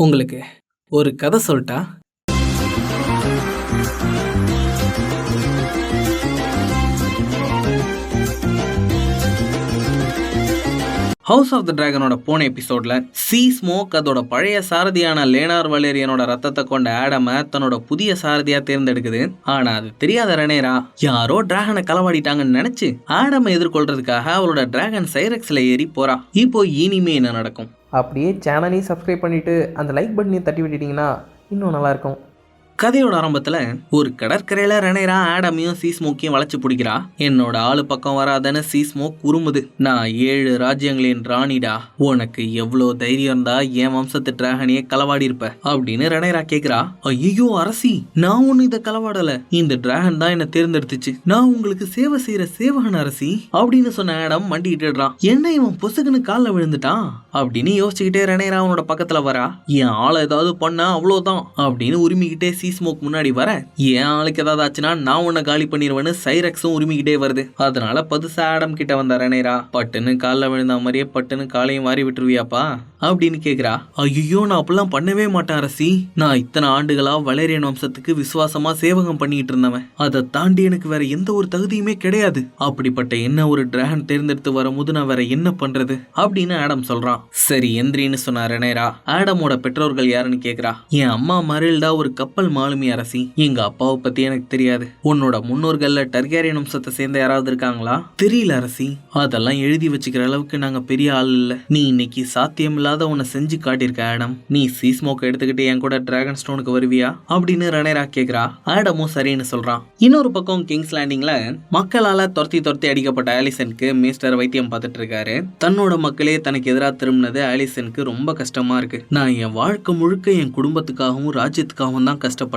உங்களுக்கு ஒரு கதை சொல்லட்டா? ஹவுஸ் ஆஃப் த டிராகனோட போன எபிசோட்ல சி ஸ்மோக் அதோட பழைய சாரதியான லேனார் வலேரியனோட ரத்தத்தை கொண்ட ஆடம தன்னோட புதிய சாரதியா தேர்ந்தெடுக்குது. ஆனா அது தெரியாத ரெனேரா யாரோ டிராகனை களவாடிட்டாங்கன்னு நினைச்சு ஆடமை எதிர்கொள்றதுக்காக அவளோட டிராகன் சைரக்ஸ்ல ஏறி போறா. இப்போ இனிமே என்ன நடக்கும்? அப்படியே சேனலையும் சப்ஸ்கிரைப் பண்ணிவிட்டு அந்த லைக் பட்டனையும் தட்டி விட்டுட்டிங்கன்னா இன்னும் நல்லாயிருக்கும். கதையோட ஆரம்பத்துல ஒரு கடற்கரையில ரெனேரா ஆடமையும் சீஸ்மோக்கையும் வளைச்சு பிடிக்கிறா. என்னோட ஆளு பக்கம் வராதன்னு சீஸ்மோக் குறுமுது. நான் 7 ராஜ்யங்களின் ராணிடா, உனக்கு எவ்வளோ தைரியம் இருந்தா என் வம்சத்து டிராகனையே களவாடி இருப்ப அப்படின்னு ரெனேரா கேக்குறா. ஐயோ அரசி, நான் ஒண்ணு இதை களவாடல, இந்த டிராகன் தான் என்ன தேர்ந்தெடுத்துச்சு, நான் உங்களுக்கு சேவை செய்யற சேவகன் அரசி அப்படின்னு சொன்ன ஆடம் மண்டிக்கிட்டுறான். என்ன இவன் பொசுக்குன்னு காலில் விழுந்துட்டான் அப்படின்னு யோசிச்சுக்கிட்டே ரெனேரா அவனோட பக்கத்துல வரா. என் ஆளை ஏதாவது பண்ணா அவ்வளோதான் அப்படின்னு உரிமிக்கிட்டே ஸ்மோக் முன்னாடி வர, என் ஆளுக்கு ஏதாவது ஆச்சுன்னா நான் உன்னை காலி பண்ணிடுவேன்னு சைரக்ஸும் உரிமிக்கிட்டே வருது. அதனால பதுசா ஆடம் கிட்ட வந்த ரெனேரா, பட்டுன்னு காலில் விழுந்த மாதிரியே பட்டுன்னு காலையும் வாரி விட்டுருவியாப்பா அப்படின்னு கேக்குறா. ஐயோ நான் அப்படிலாம் பண்ணவே மாட்டேன் அரசி, நான் இத்தனை ஆண்டுகளா வலேரியன் வம்சத்துக்கு விசுவாசமா சேவகம் பண்ணிட்டு இருந்தவன், அதை தாண்டி எனக்கு வேற எந்த ஒரு தகுதியுமே கிடையாது, அப்படிப்பட்ட என்ன ஒரு டிராகன் தேர்ந்தெடுத்து வரும்போது நான் வேற என்ன பண்றது அப்படின்னு ஆடம் சொல்றான். சரி எந்திரின்னு சொன்ன ரெனேரா ஆடமோட பெற்றோர்கள் யாருன்னு கேக்குறா. என் அம்மா மரில்டா ஒரு கப்பல் மாலுமி அரசி, எங்க அப்பாவை பத்தி எனக்கு தெரியாது, உன்னோட முன்னோர்கள்ல டர்கேரியன் வம்சத்தை சேர்ந்த யாராவது இருக்காங்களா? தெரியல அரசி, அதெல்லாம் எழுதி வச்சுக்கிற அளவுக்கு நாங்க பெரிய ஆள் இல்ல, நீ இன்னைக்கு சாத்தியம் இல்லாத உன்னை செஞ்சு காட்டியிருக்க ஆடம், நீ சீஸ்மோக் எடுத்துக்கிட்டு என் கூட டிராகன் ஸ்டோனுக்கு வருவியா அப்படின்னு ரெனேரா கேக்குறா. ஆடமும் சரின்னு சொல்றான். இன்னொரு பக்கம் கிங்ஸ் லேண்டிங்ல மக்களால துரத்தி அடிக்கப்பட்ட ஆலிசனுக்கு மிஸ்டர் வைத்தியம் பார்த்துட்டு இருக்காரு. தன்னோட மக்களே தனக்கு எதிராக திரும்பினது ஆலிசனுக்கு ரொம்ப கஷ்டமா இருக்கு. நான் என் வாழ்க்கை முழுக்க என் குடும்பத்துக்காகவும் ராஜ்யத்துக்காகவும் தான் கஷ்டப்பட்டேன்,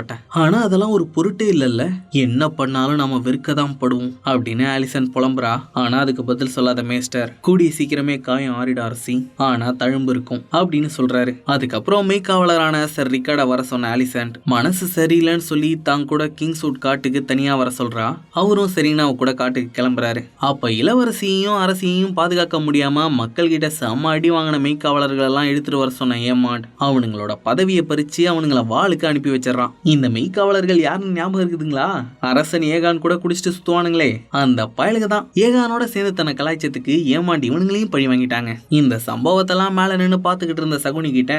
ஆனா அதெல்லாம் ஒரு பொருட்டே இல்லல்ல, என்ன பண்ணாலும் நாம வெறுக்கதான் படுவோம் அப்படின்னு ஆலிசன் புலம்புறா. ஆனா அதுக்கு பதில் சொல்லாத மேஸ்டர், கூடிய சீக்கிரமே காயம் ஆறிட அரசி, ஆனா தழும்பு இருக்கும் அப்படின்னு சொல்றாரு. அதுக்கப்புறம் மெய்காவலரான சர் ரிக்கார்ட வர சொன்ன ஆலிசன் மனசு சரியில்லைன்னு சொல்லி தான் கூட கிங்ஸ்வுட் காட்டுக்கு தனியா வர சொல்றா. அவரும் சரின்னு அவ கூட காட்டுக்கு கிளம்புறாரு. அப்ப இளவரசியையும் அரசியையும் பாதுகாக்க முடியாம மக்கள் கிட்ட செம்ம அடி வாங்கின மெய்காவலர்கள் எல்லாம் எடுத்துட்டு வர சொன்ன ஏமாண்ட் அவனுங்களோட பதவியை பறிச்சு அவனுங்களை வாளுக்கு அனுப்பி வச்சிடறான். இந்த மெய்காவலர்கள் யாருன்னு ஞாபகம் இருக்குதுங்களா? அரசன் ஏகான் கூட குடிச்சிட்டு சுத்துவானுங்களே, அந்த பயலுக்கு தான். ஏகானோட சேர்ந்து தன்னை கலாய்ச்சத்துக்கு ஏமாண்டி இவனுங்களையும் பழி வாங்கிட்டாங்க. இந்த சம்பவத்தெல்லாம் மேல நின்று பாத்துக்கிட்டு இருந்த சகுனி கிட்ட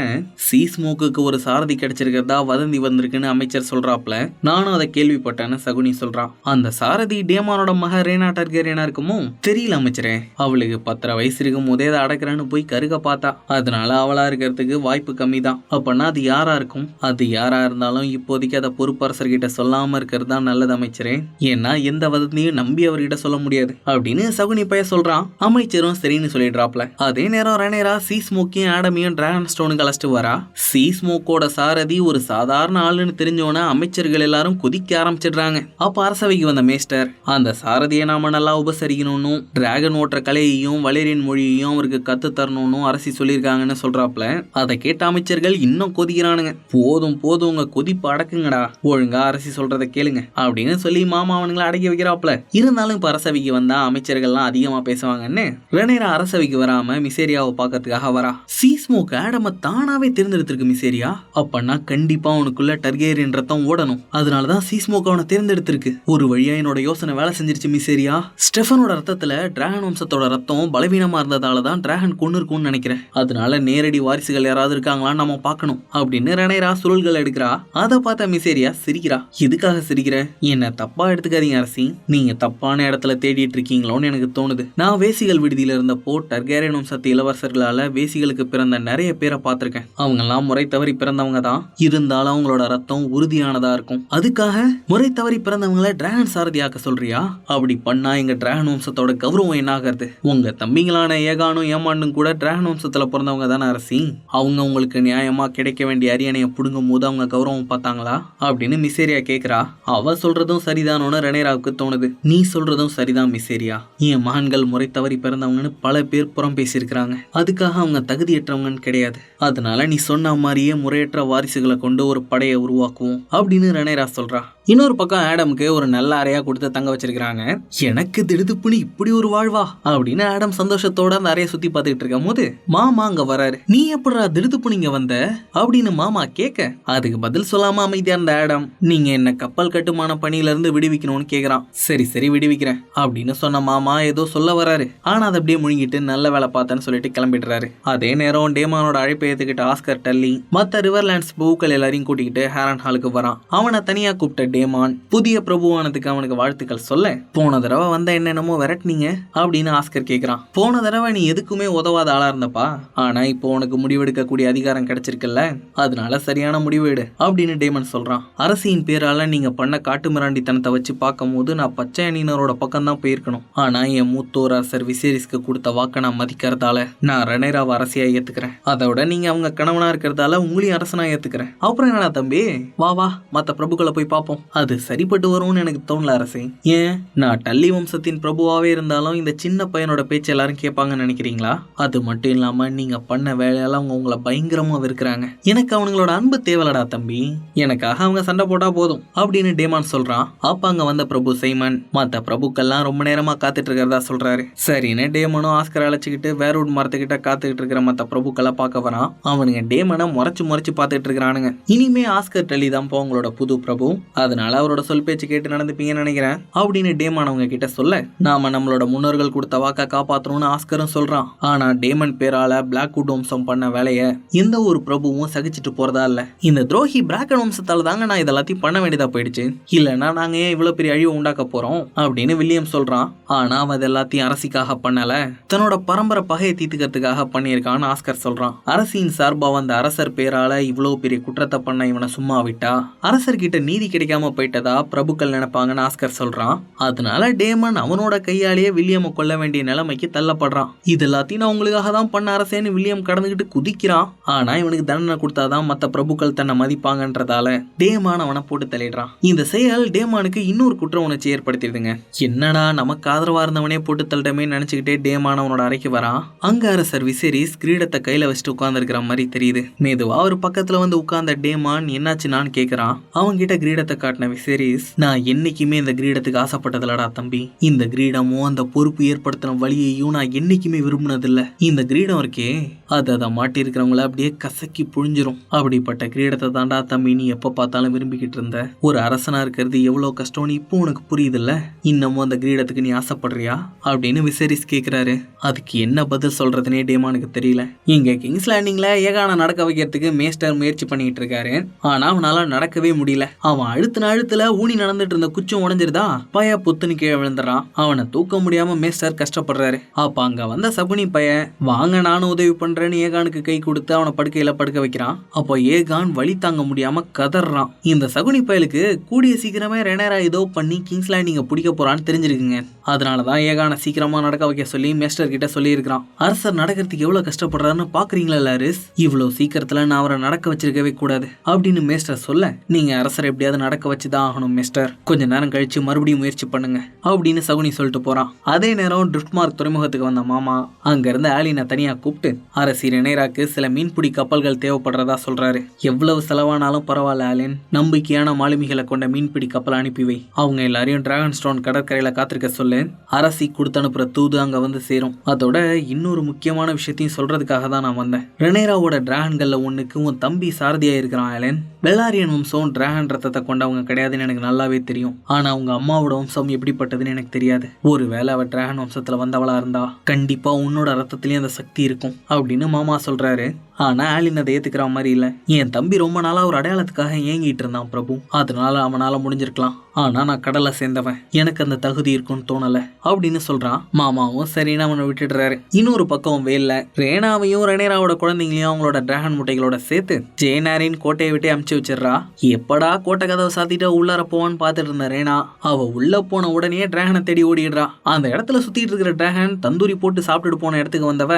சீஸ்மோக்கு ஒரு சாரதி கிடைச்சிருக்கிறதா வதந்தி வந்திருக்குன்னு அமைச்சர் சொல்றாப்ல. நானும் அதை கேள்விப்பட்டேன்னு சகுனி சொல்றான். அந்த சாரதி டேமானோட மக ரேனா டார்கேரியனா இருக்குமோ? தெரியல அமைச்சரே, அவளுக்கு 10 வயசு இருக்கும் போதே அதை அடக்கிறேன்னு போய் கருக பார்த்தா, அதனால அவளா இருக்கிறதுக்கு வாய்ப்பு கம்மி தான். அப்பன்னா அது யாரா இருக்கும்? அது யாரா இருந்தாலும் இப்போதைக்கு அதை பொறுப்பரசர்கிட்ட சொல்லாம இருக்கிறது தான் நல்லது அமைச்சரே, ஏன்னா எந்த வதந்தியும் நம்பி அவர்கிட்ட சொல்ல முடியாது அப்படின்னு சகுனி பைய சொல்றான். அமைச்சரும் சரின்னு சொல்லிடுறாப்ல. அதே நேரம் ரெனேரா சீஸ்மோக்கையும் ஆடமையும் டிராகன் ஸ்டோனுக்கு அழைச்சிட்டு வரா. சீஸ்மோக்கோட சாரதி ஒரு சாதாரண ஆளுன்னு தெரிஞ்சோன்னா அமைச்சர்கள் எல்லாரும் கொதிக்க ஆரம்பிச்சிடுறாங்க. அப்ப அரசவைக்கு வந்த மேஸ்டர் அந்த சாரதியை நாம நல்லா உபசரிக்கணும்னு, டிராகன் ஓட்டுற கலையையும் வலேரியன் மொழியையும் அவருக்கு கத்து தரணும்னு அரசி சொல்லியிருக்காங்கன்னு சொல்றாப்ல. அதை கேட்ட அமைச்சர்கள் இன்னும் கொதிக்கிறானுங்க. போதும் போதும் உங்க கொதிப்பு அடக்குங்கடா, ஒழுங்கா அரசி சொல்றதை கேளுங்க அப்படின்னு சொல்லி மாமா அவனுங்களை அடக்கி வைக்கிறாப்ல. இருந்தாலும் இப்ப அரசவைக்கு வந்தா அமைச்சர்கள்லாம் அதிகமா பேசுவாங்கன்னு ரெனேரா அரசவைக்கு வராம மிசேரியாவை பாக்கிறதுக்காக வரா. சீஸ்மோக் ஆடம தானாவே தேர்ந்தெடுத்திருக்கு மிசேரியா, அப்பன்னா கண்டிப்பா அவனுக்குள்ள டர்கேரியன் ரத்தம் ஓடணும், அதனாலதான் சீஸ்மோக் அவனை தேர்ந்தெடுத்திருக்கு. ஒரு வழியா என்னோட யோசனை வேலை செஞ்சிருச்சு மிசேரியா. ஸ்டெஃபனோட ரத்தத்துல டிராகன் வம்சத்தோட ரத்தம் பலவீனமா இருந்ததாலதான் டிராகன் கொண்டு இருக்கும்னு நினைக்கிறேன், அதனால நேரடி வாரிசுகள் யாராவது இருக்காங்களான்னு நம்ம பார்க்கணும் அப்படின்னு ரெனேரா சுருள்கள் எடுக்கிறா. அதை பார்த்த மிசேரியா சிரிக்கிறா. எதுக்காக சிரிக்கிற? என்ன தப்பா எடுத்துக்காதீங்க அரசி, நீங்க தப்பான இடத்துல தேடிட்டு இருக்கீங்களோன்னு எனக்கு தோணுது. நான் வேசிகள் விடுதியில இருந்தப்போ டர்கேரியன் வம்சத்து இளவரசர்களால வேசிகளுக்கு பிறந்த நிறைய பேரை பார்த்திருக்கேன். அவங்க எல்லாம் முறை தவறி பிறந்தவங்க தான், இருந்தாலும் அவங்களோட ரத்தம் உறுதியானதா இருக்கும். அதுக்காக முறை தவறி பிறந்தவங்கள டிராகன் சாரதியாக்க சொல்றியா? அப்படி பண்ணா எங்க டிராகன் வம்சத்தோட கௌரவம் என்ன ஆகிறது? உங்க தம்பிங்களான ஏகானும் ஏமாண்டும் கூட டிராகன் வம்சத்துல பிறந்தவங்க தானே அரசி, அவங்க உங்களுக்கு நியாயமா கிடைக்க வேண்டிய அரியணையை புடுங்கும் போது அவங்க கௌரவம் பார்த்தாங்க. பண்ணாங்களா அப்படின்னு மிசேரியா கேக்குறா. அவ சொல்றதும் சரிதானோன்னு ரெனேராவுக்கு தோணுது. நீ சொல்றதும் சரிதான் மிசேரியா, என் மகன்கள் முறை தவறி பிறந்தவங்கன்னு பல பேர் புறம் பேசியிருக்கிறாங்க. அதுக்காக அவங்க தகுதியற்றவங்கன்னு கிடையாது. அதனால நீ சொன்ன மாதிரியே முறையற்ற வாரிசுகளை கொண்டு ஒரு படையை உருவாக்குவோம் அப்படின்னு ரெனேரா சொல்றா. இன்னொரு பக்கம் ஆடம்க்கு ஒரு நல்ல அறையா கொடுத்து தங்க வச்சிருக்காங்க. எனக்கு திடுதுப்புன்னு இப்படி ஒரு வாழ்வா அப்படின்னு ஆடம் சந்தோஷத்தோட அந்த அறையை சுத்தி பார்த்துக்கிட்டு இருக்கும் போது மாமா அங்க வராரு. நீ எப்படா திடுதுப்புன்னு இங்க வந்த அப்படின்னு மாமா கேட்க அதுக்கு பதில் சொல்லாம அமைதியா இருந்த ஆடம், நீங்க என்ன கப்பல் கட்டுமான பணியில இருந்து விடுவிக்கணும்னு கேக்குறான். சரி சரி விடுவிக்கிறேன் அப்படின்னு சொன்ன மாமா ஏதோ சொல்ல வராரு. ஆனா அதை அப்படியே முழுங்கிட்டு நல்ல வேலை பார்த்தேன்னு சொல்லிட்டு கிளம்பிடுறாரு. அதே நேரம் டேமானோட அழைப்பை ஏத்துக்கிட்ட ஆஸ்கர் டல்லி மத்த ரிவர்லாண்ட்ஸ் பூக்கள் எல்லாரையும் கூட்டிக்கிட்டு ஹேரன் ஹாலுக்கு வரான். அவனை தனியா கூப்பிட்ட டேமான் புதிய பிரபுவானதுக்கு அவனுக்கு வாழ்த்துக்கள் சொல்ல, போன தடவை வந்த என்னென்னமோ விரட்டினீங்க அப்படின்னு ஆஸ்கர் கேட்கிறான். போன தடவை நீ எதுக்குமே உதவாத ஆளா இருந்தப்பா, ஆனா இப்போ உனக்கு முடிவெடுக்கக்கூடிய அதிகாரம் கிடைச்சிருக்குல்ல, அதனால சரியான முடிவு எடு அப்படின்னு டேமன் சொல்றான். அரசியின் பேரால நீங்க பண்ண காட்டு மிராண்டித்தனத்தை வச்சு பார்க்கும் போது நான் பச்சை அணியினரோட பக்கம் தான் போயிருக்கணும். ஆனா என் மூத்தோர் அரசர் விசேரிஸ்க்கு கொடுத்த வாக்க நான் மதிக்கிறதால நான் ரெனேராவை அரசியா ஏத்துக்கிறேன். அதோட நீங்க அவங்க கணவனா இருக்கிறதால உங்களையும் அரசனா ஏத்துக்கிறேன். அப்புறம் என்னடா தம்பி, வா வா மத்த பிரபுக்களை போய் பார்ப்போம். அது சரிப்பட்டு வரும்னு எனக்கு தோணல அரசே. ஏன், நான் டல்லி வம்சத்தின் பிரபுவாவே இருந்தாலும் இந்த சின்ன பையனோட பேச்சு எல்லாரும் கேட்பாங்கன்னு நினைக்கிறீங்களா? அது மட்டும் இல்லாம நீங்க பண்ண வேலையால அவங்க உங்களை பயங்கரமா வெறுக்கிறாங்க. எனக்கு அவங்களோட அன்பு தேவலடா தம்பி, எனக்காக அவங்க சண்டை போட்டா போதும் அப்படின்னு டேமான் சொல்றான். அப்ப அங்க வந்த பிரபு சைமன் மத்த பிரபுக்கெல்லாம் ரொம்ப நேரமா காத்துட்டு இருக்கிறதா சொல்றாரு. சரின்னு டேமனும் ஆஸ்கர் அழைச்சிக்கிட்டு வேர்வுட் மரத்துக்கிட்ட காத்துக்கிட்டு இருக்கிற மத்த பிரபுக்களை பார்க்க வரான். அவனுங்க டேமனை முறைச்சு பார்த்துட்டு இருக்கிறானுங்க. இனிமே ஆஸ்கர் டல்லி தான் அவங்களோட புது பிரபு, அதனால அவரோட சொல் பேச்சு கேட்டு நடந்துப்பீங்கன்னு நினைக்கிறேன் அப்படின்னு டேமன் அவங்க கிட்ட சொல்ல, நாம நம்மளோட முன்னோர்கள் கொடுத்த வாக்க காப்பாற்றணும்னு ஆஸ்கரும் சொல்றான். ஆனா டேமன் பேரால பிளாக்வுட் வம்சம் பண்ண வேலைய எந்த ஒரு பிரபுவும் சகிச்சுட்டு போறதா இல்ல. இந்த துரோகி பிராக்கன் வம்சத்தால தாங்க நான் இதெல்லாத்தையும் பண்ண வேண்டியதா போயிடுச்சு, இல்லைன்னா நாங்க ஏன் இவ்வளவு பெரிய அழிவை உண்டாக்க போறோம் அப்படின்னு வில்லியம் சொல்றான். ஆனா அவன் இது எல்லாத்தையும் அரசிக்காக பண்ணல, தன்னோட பரம்பரை பகையை தீர்த்துக்கிறதுக்காக பண்ணியிருக்கான்னு ஆஸ்கர் சொல்றான். அரசியின் சார்பா வந்த அரசர் பேரால இவ்வளவு பெரிய குற்றத்தை பண்ண இவனை சும்மா விட்டா அரசர்கிட்ட நீதி கிடைக்காம போயிட்டதா பிரபுக்கள் நினைப்பாங்கன்னு ஆஸ்கர் சொல்றான். அதனால டேமன் அவனோட கையாலேயே வில்லியமை கொல்ல வேண்டிய நிலைமைக்கு தள்ளப்படுறான். இது எல்லாத்தையும் நான் உங்களுக்காக தான் பண்ண அரசேன்னு வில்லியம் கடந்துகிட்டு குதிக்கிறான். ஆனா இவனுக்கு தண்டனை கொடுத்தாதான் மத்த பிரபுக்கள் தன்னை மதிப்பாங்கன்றதால டேமான் அவனை போட்டு தள்ளிடுறான். இந்த செயல் டேமானுக்கு இன்னொரு குற்ற உணர்ச்சி ஏற்படுத்திடுதுங்க. என்னடா நமக்கு ஆதரவா இருந்தவனே போட்டு தள்ளிட்டமே நினைச்சுக்கிட்டே டேமான் அவனோட அறைக்கு வரான். அங்க அரசர் விசேரிஸ் கிரீடத்தை கையில வச்சுட்டு உட்கார்ந்து இருக்கிற மாதிரி தெரியுது. மெதுவா ஒரு பக்கத்துல வந்து உட்கார்ந்த டேமான் என்னாச்சுன்னு கேக்குறான். அவங்க கிட்ட கிரீடத்தை காட்டின விசேரிஸ், நான் என்னைக்குமே இந்த கிரீடத்துக்கு ஆசைப்பட்டதில்லடா தம்பி, இந்த கிரீடமும் அந்த பொறுப்பு ஏற்படுத்தின வழியையும் நான் என்னைக்குமே விரும்பினதில்ல. இந்த கிரீடம் இருக்கே அதை மாட்டி இருக்கிறவங்கள அப்படியே கசக்கி புழிஞ்சிரும். அப்படிப்பட்ட கிரீடத்தை தாண்டா தம்பி நீ எப்ப பார்த்தாலும் விரும்பிக்கிட்டு இருந்த. ஒரு அரசனா இருக்கிறது எவ்வளவு கஷ்டம்னு இப்போ உனக்கு புரியுதுல்ல, இன்னமும் அந்த கிரீடத்துக்கு நீ ஆசைப்படுறியா அப்படின்னு விசேரிஸ் கேக்குறாரு. அதுக்கு என்ன பதில் சொல்றதுனே டேமானுக்கு தெரியல. இங்க கிங்ஸ் லேண்டிங்ல ஏகான நடக்க வைக்கிறதுக்கு மேஸ்டர் முயற்சி பண்ணிட்டு இருக்காரு. ஆனா அவனால நடக்கவே முடியல. அவன் அழுத்துல ஊனி நடந்துட்டு இருந்த குச்சும் உடஞ்சிருதா, பய புத்துன்னு கீழே விழுந்துறான். அவனை தூக்க முடியாம மேஸ்டர் கஷ்டப்படுறாரு. அப்ப அங்க வந்த சகுனி பைய, வாங்க நானும் உதவி பண்றேன்னு ஏகானுக்கு கை கொடுத்து அவனை படுக்கையில படுக்க வைக்கிறான். அப்போ ஏகான் வலி தாங்க முடியாம கதறான். இந்த சகுனி பயலுக்கு கூடிய சீக்கிரமே ரெனேரா ஏதோ பண்ணி கிங்ஸ் லேண்டிங்க பிடிக்க போறான்னு தெரிஞ்சிருக்குங்க. அதனாலதான் ஏகானை சீக்கிரமா நடக்க வைக்க சொல்லி மேஸ்டர் கிட்ட சொல்லி இருக்கிறான். அரசர் நடக்கிறதுக்கு எவ்வளவு கஷ்டப்படுறாருன்னு பாக்குறீங்களா லாரிஸ், இவ்வளவு சீக்கிரத்துல நான் அவரை நடக்க வச்சிருக்கவே கூடாது அப்படின்னு மேஸ்டர் சொல்ல, நீங்க அரசர் எப்படியாவது நடக்க வச்சுதான் ஆகணும் மிஸ்டர், கொஞ்ச நேரம் கழிச்சு மறுபடியும் முயற்சி பண்ணுங்க அப்படின்னு சகுனி சொல்லிட்டு போறான். அதே நேரம் ட்ரிஃப்ட்மார்க் துறைமுகத்துக்கு வந்த மாமா அங்க இருந்து ஆலினை தனியா கூப்பிட்டு அரசி ரெனேராக்கு சில மீன்பிடி கப்பல்கள் தேவைப்படுறதா சொல்றாரு. எவ்வளவு செலவானாலும் பரவாயில்ல ஆலின், நம்பிக்கையான மாலுமிகளை கொண்ட மீன்பிடி கப்பல் அனுப்பி வை. அவங்க எல்லாரையும் டிராகன் ஸ்டோன் கடற்கரையில காத்திருக்க சொல்லு. அரசி கொடுத்து அனுப்புற தூது அங்க வந்து சேரும். அதோட இன்னொரு முக்கியமான விஷயத்தையும் சொல்றதுக்காக தான் நான் வந்தேன். ரெனேராவோட டிராகன்கள்ல ஒண்ணுக்கு உன் தம்பி சாரதியா இருக்கிறான் ஆலின். பெல்லாரியன் வம்சம் டிராகன் ரத்தத்தை கொண்டவங்க கிடையாதுன்னு எனக்கு நல்லாவே தெரியும். ஆனா அவங்க அம்மாவோட வம்சம் எப்படிப்பட்டதுன்னு எனக்கு தெரியாது. ஒருவேளை அவ டிராகன் வம்சத்துல வந்தவளா இருந்தா கண்டிப்பா உன்னோட ரத்தத்திலயும் அந்த சக்தி இருக்கும் அப்படின்னு மாமா சொல்றாரு. ஆனா ஆலின் அதை ஏத்துக்கிற மாதிரி இல்ல. என் தம்பி ரொம்ப நாளா ஒரு அடையாளத்துக்காக ஏங்கிட்டு இருந்தான் பிரபு, அதனால அவனால முடிஞ்சிருக்கலாம். ஆனா நான் கடலை சேர்ந்தவன், எனக்கு அந்த தகுதி இருக்கும்னு தோணல அப்படின்னு சொல்றான். மாமாவும் சரின்னு அவனை விட்டுடுறாரு. இன்னொரு பக்கம் வேல்ல ரேனாவையும் ரெனேராவோட குழந்தைங்களையும் அவங்களோட டிராகன் முட்டைகளோட சேர்த்து ஜெயனாரின் கோட்டையை விட்டு அமுச்சு அடைச்சு வச்சிடறா. எப்படா கோட்டை கதவை சாத்திட்டு உள்ளார போவான்னு பார்த்துட்டு இருந்த ரேனா அவ உள்ள போன உடனே டிராகனை தேடி ஓடிடுறா. அந்த இடத்துல சுத்திட்டு இருக்கிற டிராகன் தந்தூரி போட்டு சாப்பிட்டுட்டு போன இடத்துக்கு வந்தவ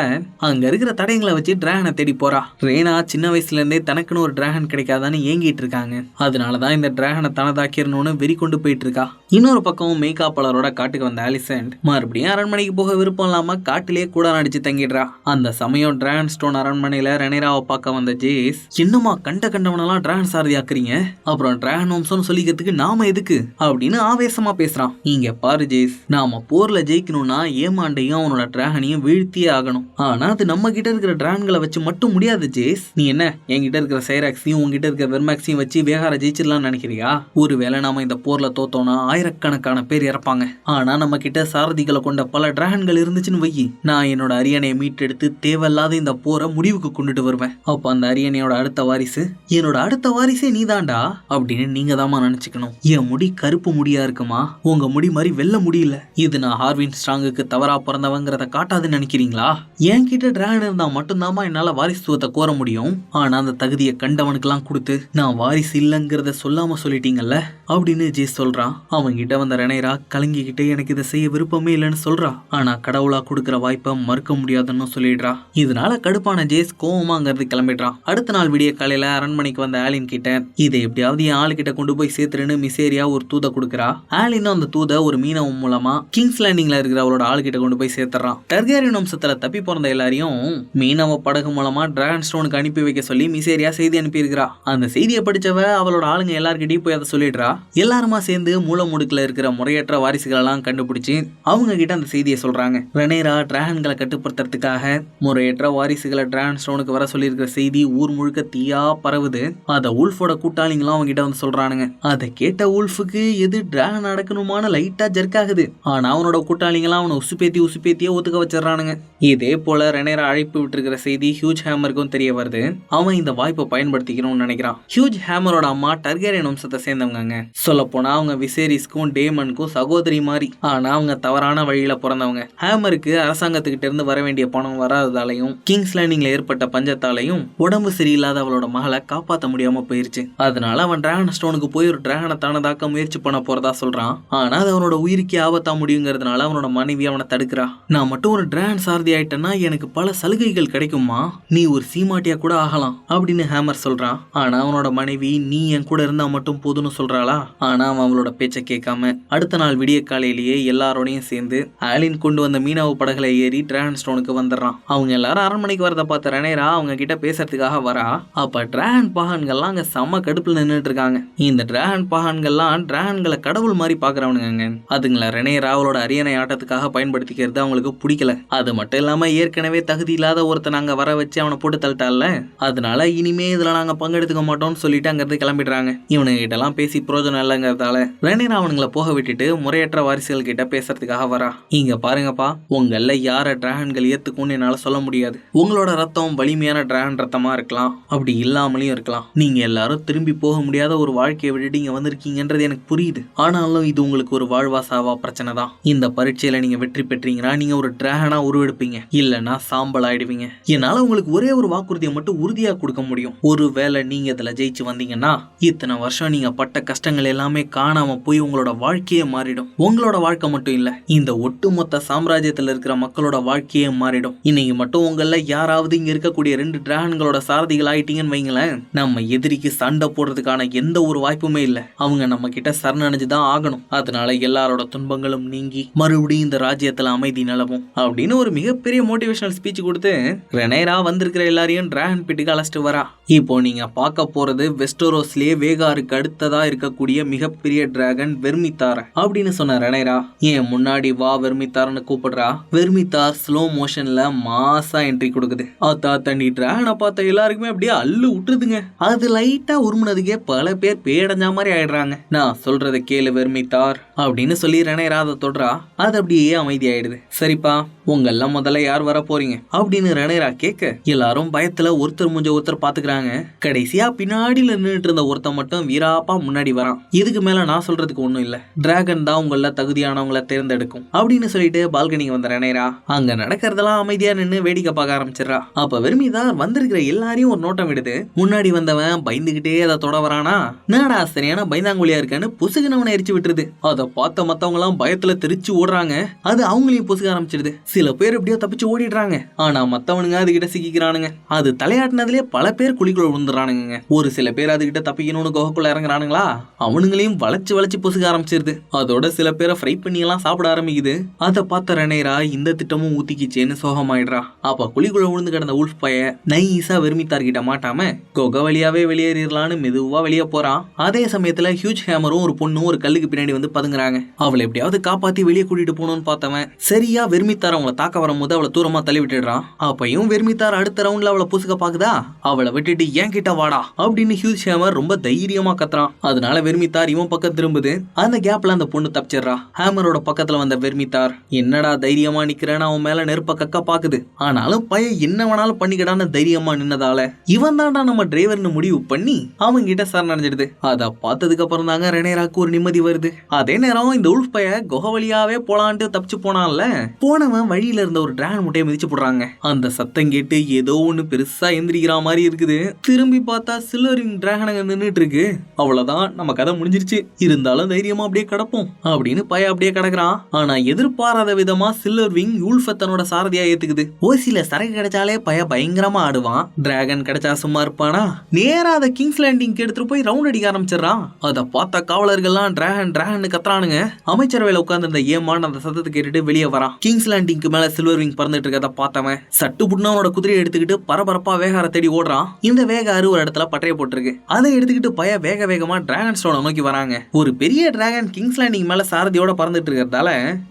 அங்க இருக்கிற தடயங்களை வச்சு டிராகனை தேடி போறா. ரேனா சின்ன வயசுல இருந்தே தனக்குன்னு ஒரு டிராகன் கிடைக்காதான்னு ஏங்கிட்டு இருக்காங்க. அதனாலதான் இந்த டிராகனை தனதாக்கிரணும்னு வெறி கொண்டு போயிட்டு இருக்கா. இன்னொரு பக்கம் மேய்காப்பாளரோட காட்டுக்கு வந்த ஆலிசன்ட் மறுபடியும் அரண்மனைக்கு போக விருப்பம் இல்லாம காட்டிலேயே கூட நடிச்சு தங்கிடுறா. அந்த சமயம் டிராகன் ஸ்டோன் அரண்மனையில ரெனேராவை பார்க்க வந்த ஜேஸ், என்னமா கண்டவனெல்லாம் டிராகன் சாரதி ஆக்குறீங்க, அப்புறம் டிராகன் வம்சம்னு சொல்லிக்கிறதுக்கு நாம எதுக்கு அப்படின்னு ஆவேசமா பேசுறான். இங்க பாரு ஜேஸ், நாம போர்ல ஜெயிக்கணும்னா ஏமாண்டையும் அவனோட டிராகனையும் வீழ்த்தியே ஆகணும். ஆனா அது நம்ம கிட்ட இருக்கிற டிராகன்களை வச்சு மட்டும் முடியாது ஜேஸ். நீ என்ன என்கிட்ட இருக்கிற சைராக்ஸையும் உங்ககிட்ட இருக்கிற வெர்மேக்ஸையும் வச்சு வேகார ஜெயிச்சிடலாம்னு நினைக்கிறியா? ஒருவேளை நாம இந்த போர்ல தோத்தோம்னா ஆயிரக்கணக்கான பேர் இறப்பாங்க. ஆனா நம்ம கிட்ட சாரதிகளை கொண்ட பல டிராகன்கள் இருந்துச்சுன்னு வை, நான் என்னோட அரியணையை மீட்டெடுத்து தேவையில்லாத இந்த போரை முடிவுக்கு கொண்டுட்டு வருவேன். அப்ப அந்த அரியணையோட அடுத்த வாரிசு என்னோட அடுத்த வாரிசே நீதான்டா அப்படின்னு நீங்க தாமா நினைச்சுக்கணும். என் முடி கருப்பு முடியா இருக்குமா, உங்க முடி மாதிரி வெள்ள முடியல. இது நான் ஹார்வின் ஸ்ட்ராங்குக்கு தவறா பிறந்தவங்கிறத காட்டாதுன்னு நினைக்கிறீங்களா? என்கிட்ட டிராகன் இருந்தா மட்டும்தாமா என்னால வாரிசுவத்தை கோர முடியும். ஆனா அந்த தகுதியை கண்டவனுக்கு எல்லாம் கொடுத்து நான் வாரிசு இல்லைங்கிறத சொல்லாம சொல்லிட்டீங்கல்ல அப்படின்னு ஜேஸ் சொல்றான். அவங்க கிட்ட வந்த ரெனேரா கலங்கிக்கிட்டு எனக்கு இதை செய்ய விருப்பமே இல்லைன்னு சொல்றா. ஆனா கடவுளா கொடுக்கிற வாய்ப்பை மறுக்க முடியாதுன்னு சொல்லிடுறா. இதனால கடுப்பான ஜேஸ் கோவமாங்கிறது கிளம்பிடுறான். அடுத்த நாள் விடிய காலையில அரண்மனைக்கு வந்த ஆலின் கிட்ட இதை எப்படியாவது என் ஆளுகிட்ட கொண்டு போய் சேர்த்துருன்னு மிசேரியா ஒரு தூதை கொடுக்குறா. ஆலினும் அந்த தூதை ஒரு மீனவன் மூலமா கிங்ஸ் லேண்டிங்ல இருக்கிற அவளோட ஆளுகிட்ட கொண்டு போய் சேர்த்துறான். டர்கேரியன் வம்சத்துல தப்பி பிறந்த எல்லாரையும் மீனவ படகு மூலமா டிராகன் ஸ்டோனுக்கு அனுப்பி வைக்க சொல்லி மிசேரியா செய்தி அனுப்பி இருக்கிறா. அந்த செய்தியை படிச்சவ அவளோட ஆளுங்க எல்லார்கிட்டயும் போய் அதை சொல்லிடுறா. எல்லாருமா சேர்ந்து மூல முடுக்குல இருக்கிற முறையற்ற வாரிசுகள் எல்லாம் கண்டுபிடிச்சு அவங்க கிட்ட அந்த செய்தியை சொல்றாங்க. ரெனேரா டிராகன்களை கட்டுப்படுத்துறதுக்காக முறையற்ற வாரிசுகளை டிராகன் ஸ்டோனுக்கு வர சொல்லி இருக்கிற செய்தி ஊர் முழுக்க தீயா பரவுது. அத உல்ஃபோட கூட்டாளிங்களும் அவங்க கிட்ட வந்து சொல்றானுங்க. அதை கேட்ட உல்ஃபுக்கு எது டிராகன் அடக்கணுமான லைட்டா ஜெர்க் ஆகுது. ஆனா அவனோட கூட்டாளிங்களாம் அவனை உசுப்பேத்தியே ஒத்துக்க வச்சிடறானுங்க. இதே போல ரெனேரா அழைப்பு விட்டுருக்கிற செய்தி ஹியூஜ் ஹேமருக்கும் தெரிய வருது. அவன் இந்த வாய்ப்பை பயன்படுத்திக்கணும்னு நினைக்கிறான். ஹியூஜ் ஹேமரோட அம்மா டர்கேரியன் வம்சத்தை சேர்ந்தவங்க. சொல்ல போனா அவங்க விசேரிஸ்க்கும் டேமனுக்கும் சகோதரி மாதிரி. ஆனா அவங்க தவறான வழியில பிறந்தவங்க. ஹேமருக்கு அரசாங்கத்துக்கிட்ட இருந்து வர வேண்டிய பணம் வராததாலையும் கிங்ஸ் லேண்டிங்ல ஏற்பட்ட பஞ்சத்தாலையும் உடம்பு சரியில்லாத அவளோட மகளை காப்பாற்ற முடியாம போயிருச்சு. அதனால அவன் டிராகன் ஸ்டோனுக்கு போய் ஒரு டிராகனை தானதாக்க முயற்சி பண்ண போறதா சொல்றான். ஆனா அது அவனோட உயிருக்கே ஆபத்தா முடியுங்கிறதுனால அவனோட மனைவி அவனை தடுக்கிறா. நான் மட்டும் ஒரு டிராகன் சாரதி ஆயிட்டேன்னா எனக்கு பல சலுகைகள் கிடைக்குமா, நீ ஒரு சீமாட்டியா கூட ஆகலாம் அப்படின்னு ஹேமர் சொல்றான். ஆனா அவனோட மனைவி நீ என் கூட இருந்தா மட்டும் போதும்னு சொல்றாளா. ஆனா அவன் அவளோட பேச்சை கேட்காம அடுத்த நாள் விடிய காலையிலேயே எல்லாரோடையும் சேர்ந்து ஆலின் கொண்டு வந்த மீனவ படகுல ஏறி டிராகன் ஸ்டோனுக்கு வந்துடுறான். அவங்க எல்லாரும் அரண்மனைக்கு வரத பார்த்த ரெனேரா அவங்க கிட்ட பேசுறதுக்காக வரா. அப்ப டிராகன் பாகன்கள்லாம் அங்க செம்ம கடுப்புல நின்றுட்டு இருக்காங்க. இந்த டிராகன் பாகன்கள்லாம் டிராகன்களை கடவுள் மாதிரி பாக்குறவனுங்க. அதுங்களை ரெனேரா அவளோட அரியணை ஆட்டத்துக்காக பயன்படுத்திக்கிறது அவங்களுக்கு பிடிக்கல. அது மட்டும் இல்லாம ஏற்கனவே தகுதி இல்லாத ஒருத்தன் நாங்க வர வச்சு அவனை போட்டு தள்ளிட்டால, அதனால இனிமே இதுல நாங்க பங்கெடுத்துக்க மாட்டோம்னு சொல்லிட்டு அங்கிருந்து கிளம்பிடுறாங்க. இவனுங்க கிட்ட எல்லாம் பேசி பிரோஜனம் இல்லைங்கிறதால ரெனேரா அவனுங்களை போக விட்டுட்டு முறையற்ற வாரிசுகள் கிட்ட பேசுறதுக்காக வரா. இங்க பாருங்கப்பா, உங்கள யார டிராகன்கள் ஏத்துக்கும்னு என்னால சொல்ல முடியாது. உங்களோட ரத்தம் வலிமையான டிராகன் ரத்தமா இருக்கலாம், அப்படி இல்லாமலையும் இருக்கலாம். நீங்க எல்லாரும் திரும்பி போக முடியாத ஒரு வாழ்க்கையை விட்டுட்டு இங்க வந்திருக்கீங்கன்றது எனக்கு புரியுது. ஆனாலும் இது உங்களுக்கு ஒரு வாழ்வா சாவா பிரச்சனை தான். இந்த பரீட்சையில நீங்க வெற்றி பெற்றீங்கன்னா நீங்க ஒரு டிராகனா உருவெடுப்பீங்க, இல்லைன்னா சாம்பல் ஆயிடுவீங்க. என்னால உங்களுக்கு ஒரே ஒரு வாக்குறுதியை மட்டும் உறுதியா கொடுக்க முடியும். ஒருவேளை நீங்க இதுல ஜெயிச்சு வந்தீங்கன்னா இத்தனை வருஷம் நீங்க பட்ட கஷ்டங்கள் எல்லாமே காணாம போய் உங்களோட வாழ்க்கையே மாறிடும். உங்களோட வாழ்க்கை மட்டும் இல்ல, இந்த ஒட்டுமொத்த சாம்ராஜ்யத்துல இருக்கிற மக்களோட வாழ்க்கையே மாறிடும். இன்னைக்கு மட்டும் உங்கள யாராவது இங்க இருக்கக்கூடிய 2 டிராகன்களோட சாரதிகள் ஆயிட்டீங்கன்னு வைங்களேன், நம்ம எதிரிக்கு சண்டை போடுறதுக்கான எந்த ஒரு வாய்ப்புமே இல்ல. அவங்க நம்ம கிட்ட சரணடைஞ்சுதான் ஆகணும். அதனால எல்லாரோட துன்பங்களும் நீங்கி மறுபடியும் இந்த ராஜ்யத்துல அமைதி நிலவும் அப்படின்னு ஒரு மிகப்பெரிய மோட்டிவேஷனல் ஸ்பீச் கொடுத்து ரெனேரா வந்திருக்கிற எல்லாரையும் டிராகன் பிட்டுக்கு அழைச்சிட்டு வரா. இப்போ நீங்க பார்க்க போறது வெஸ்டரோஸ்லயே வேகாருக்கு அடுத்ததா இருக்கக்கூடிய மிகப்பெரிய டிராகன் வெர்மிதார் அப்படின்னு சொன்ன ரெனேரா ஏன் முன்னாடி வா வெர்மிதார்னு கூப்பிடுறா. வெர்மிதார் ஸ்லோ மோஷன்ல மாசா என்ட்ரி கொடுக்குது. ஆத்தா தண்ணி டிராகனை பார்த்த எல்லாருக்குமே அப்படியே அள்ளு விட்டுருதுங்க. அது லைட்டா உருமுனதுக்கே பல பேர் பேடஞ்சா மாதிரி ஆயிடுறாங்க. நான் சொல்றதை கேளு வெர்மிதார் அப்படின்னு சொல்லி ரெனேரா அதை தொடுறா. அது அப்படியே அமைதி ஆயிடுது. சரிப்பா, உங்கெல்லாம் முதல்ல யார் வர போறீங்க அப்படின்னு ரெனேரா கேட்க எல்லாரும் பயத்துல ஒருத்தர் மூஞ்ச ஒருத்தர் பாத்துக்கிறாங்க. கடைசியா பின்னாடியில நின்றுட்டு இருந்த ஒருத்தன் மட்டும் வீராப்பா முன்னாடி வரான். இதுக்கு மேல நான் சொல்றதுக்கு ஒண்ணும் இல்ல, டிராகன் தான் உங்கள தகுதியானவங்கள தேர்ந்தெடுக்கும் அப்படின்னு சொல்லிட்டு பால்கனிக்கு வந்த ரெனேரா அங்க நடக்கிறதெல்லாம் அமைதியா நின்னு வேடிக்கை பார்க்க ஆரம்பிச்சிடறா. அப்ப வெர்மிதார் வந்திருக்கிற எல்லாரையும் ஒரு நோட்டம் விடுது. முன்னாடி வந்தவன் பயந்துகிட்டே அதை தொட வரானா, என்னடா சரியான பயந்தாங்குழியா இருக்கன்னு புசுகுனவனை எரிச்சு விட்டுருது. அதை பார்த்த மத்தவங்க எல்லாம் பயத்துல தெரிச்சு ஓடுறாங்க. அது அவங்களையும் புசுக ஆரம்பிச்சிருது. சில பேர் எப்படியோ தப்பிச்சு ஓடிடுறாங்க. ஆனா மத்தவனுங்க அதுகிட்ட சிக்கிக்கிறானுங்க. அது தலையாட்டினதுலயே பல பேர் குழிக்குள்ள விழுந்துறானுங்க. ஒரு சில பேர் அதுகிட்ட தப்பிக்கணும்னு குகைக்குள்ள இறங்குறானுங்களா, அவனுங்களையும் வளைச்சு வளைச்சு புசுக ஆரம்பிச்சிருது. அதோட சில பேரை ஃப்ரை பண்ணி எல்லாம் சாப்பிட ஆரம்பிக்குது. அதை பார்த்த ரெனேரா இந்த திட்டமும் ஊத்திக்கிச்சேன்னு சோகமாயிடுறா. அப்ப குழிக்குள்ள விழுந்து கிடந்த உல்ஃப் பைய நைஸா வெர்மித்தார்கிட்ட மாட்டாம குகை வழியாவே வெளியேறிடலான்னு மெதுவா வெளியே போறான். அதே சமயத்துல ஹியூஜ் ஹேமரும் ஒரு பொண்ணும் ஒரு கல்லுக்கு பின்னாடி வந்து பதுங்குறாங்க. அவளை எப்படியாவது காப்பாத்தி வெளியே கூட்டிட்டு போகணும்னு பார்த்தவன் சரியா வெர்மித்தார் அவளை தாக்க வரும்போது அவளை தூரமா தள்ளி விட்டுடுறான். அப்பையும் வெர்மித்தார் அடுத்த ரவுண்ட்ல அவளை புசுக்க பாக்குதா, அவளை விட்டுட்டு ஏன் கிட்ட வாடா அப்படின்னு ஹியூஜ் ஹேமர் ரொம்ப தைரியமா கத்துறான். அதனால வெர்மித்தார் இவன் பக்கம் திரும்புது. அந்த கேப்ல அந்த பொண்ணு தப்பிச்சிடுறா. ஹேமரோட பக்கத்துல வந்த வெர்மித்தார் என்னடா தைரியமா நிக்கிறேன்னு அவன் மேல நெருப்ப கக்க பாக்குது. ஆனாலும் பையன் என்ன வேணாலும் பண்ணிக்கிடான்னு தைரியமா நின்னதால இவன் தான்டா நம்ம டிரைவர்னு முடிவு பண்ணி அவங்க கிட்ட சரணடைஞ்சிடுது. அதை பார்த்ததுக்கு அப்புறம் தாங்க ரெனேராக்கு ஒரு நிம்மதி வருது. அதே நேரம் இந்த உல்ஃப் பைய குகை வழியாவே போலான்ட்டு தப்பிச்சு போனான்ல, போனவன் வழியில இருந்த ஒரு டிராகன் முட்டையை மிதிச்சு போடுறாங்க. அந்த சத்தம் கேட்டு ஏதோ ஒண்ணு பெருசா எந்திரிக்கிற மாதிரி இருக்குது. திரும்பி பார்த்தா சில்வரிங் டிராகன் அங்க நின்னுட்டு இருக்கு. அவ்வளவுதான், நம்ம கதை முடிஞ்சிருச்சு. இருந்தாலும் தைரியமா அப்படியே கிடப்போம் அப்படின்னு பையன் அப்படியே கிடக்குறான். ஆனா எதிர்பாராத விதமா சில்வர்விங் யூல்ஃப தன்னோட சாரதியா ஏத்துக்குது. ஓசில சரக்கு கிடைச்சாலே பைய பயங்கரமா ஆடுவான். டிராகன் கிடைச்சா சும்மா இருப்பானா, நேரா அதை கிங்ஸ் லேண்டிங் எடுத்துட்டு போய் ரவுண்ட் அடிக்க ஆரம்பிச்சிடறான். அதை பார்த்த காவலர்கள்லாம் டிராகன் டிராகன் கத்துறானுங்க. அமைச்சரவையில உட்கார்ந்து இருந்த ஏமான் அந்த சத்தத்தை கேட்டுட்டு வெளியே வரான். கிங்ஸ் லேண்டிங்க்கு மேல சில்வர்விங் பறந்துட்டு இருக்கத பார்த்தவன் சட்டு புட்னவனோட குதிரையை எடுத்துக்கிட்டு பரபரப்பா வேகார தேடி ஓடுறான். இந்த வேகாரு ஒரு இடத்துல பட்டைய போட்டுருக்கு. அதை எடுத்துக்கிட்டு பய வேக வேகமா டிராகன் ஸ்டோனை நோக்கி வராங்க. ஒரு பெரிய டிராகன் கிங்ஸ் லேண்டிங் மேல சாரதியோட பறந்துட்டு இருக்கிறதால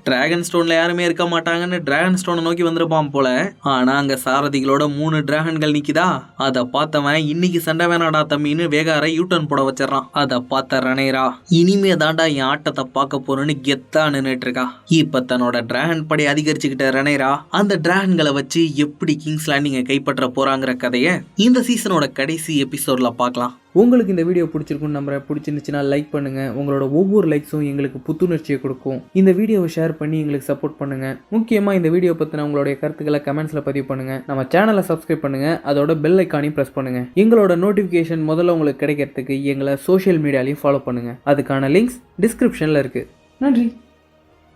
டிராகன் ஸ்டோன்ல யாருமே இருக்க மாட்டாங்கன்னு டிராகன் ஸ்டோனை நோக்கி வந்திருப்பான் போல. ஆனா அங்க சாரதிகளோட 3 டிராகன்கள் நிக்குதா. அதை பார்த்தவன் இன்னைக்கு சண்டை வேணாடா தம்பின்னு வேகாரை யூட்டர்ன் போட வச்சிடறான். அதை பார்த்த ரெனேரா இனிமே தாண்டா என் ஆட்டத்தை பார்க்க போறேன்னு கெத்தா நின்னுட்டு இருக்கா. இப்ப தன்னோட டிராகன் படை அதிகரிச்சுக்கிட்ட ரெனேரா அந்த டிராகன்களை வச்சு எப்படி கிங்ஸ் லேண்டிங்கை கைப்பற்ற போறாங்கிற கதையை இந்த சீசனோட கடைசி எபிசோட்ல பார்க்கலாம். உங்களுக்கு இந்த வீடியோ பிடிச்சிருக்குன்னு நம்புறேன். பிடிச்சிருந்துச்சுன்னா லைக் பண்ணுங்கள். உங்களோட ஒவ்வொரு லைக்ஸும் எங்களுக்கு புத்துணர்ச்சியை கொடுக்கும். இந்த வீடியோவை ஷேர் பண்ணி எங்களுக்கு சப்போர்ட் பண்ணுங்கள். முக்கியமாக இந்த வீடியோ பற்றின உங்களுடைய கருத்துக்களை கமெண்ட்ஸில் பதிவு பண்ணுங்கள். நம்ம சேனலை சப்ஸ்கிரைப் பண்ணுங்கள். அதோட பெல் ஐக்கானையும் ப்ரெஸ் பண்ணுங்கள். எங்களோட நோட்டிஃபிகேஷன் முதல்ல உங்களுக்கு கிடைக்கிறதுக்கு எங்களை சோஷியல் மீடியாலையும் ஃபாலோ பண்ணுங்கள். அதுக்கான லிங்க்ஸ் டிஸ்கிரிப்ஷனில் இருக்குது. நன்றி.